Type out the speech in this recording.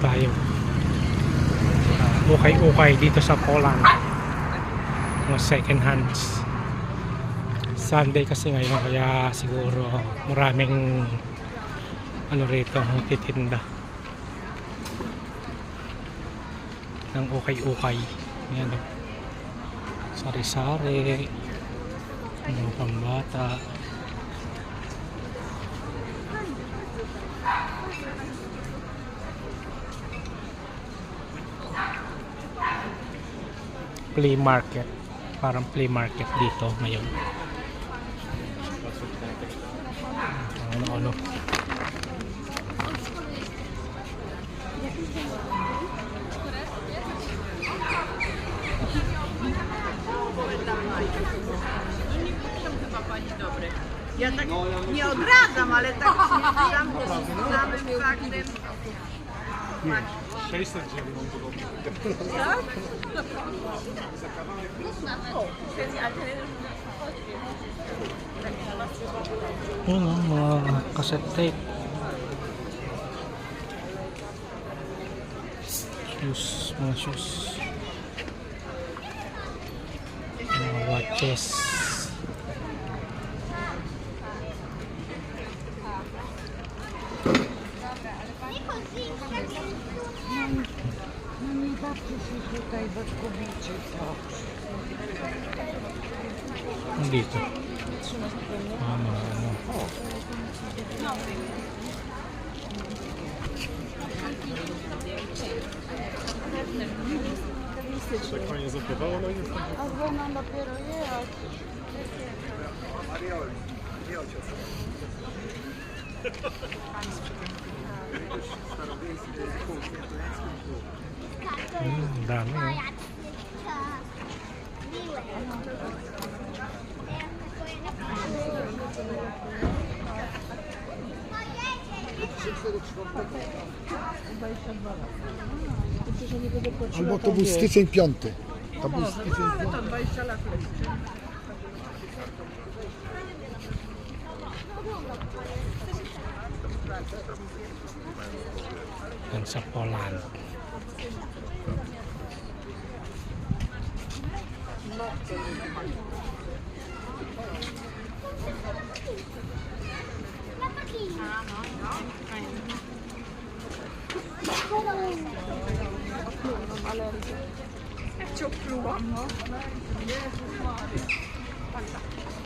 tayo. Ukay-ukay dito sa Poland. Mga second hands. Sunday kasi ngayon, kaya siguro maraming ano rito, titinda ng ukay-ukay. Ayan, sari-sari, mga pambata. Flea market, parang flea market dito ngayon. Ano Ja tak nie odradzam, ale tak stwierdzam, samym faktem. 600 wzięli mam podobnie. Tak? mga cassette tape, shoes, mga shoes, mga watches. No nie bawcie się tutaj, bo zgubicie to. Dito ano. Jak fajnie zapływało, no i jest tam. A bo nam dopiero jechać. Dami Albo to był styczeń 5. To był styczeń 5. To 20 lat leci. yan sa Poland. Jak cię oplułam, no. Jezus Maria.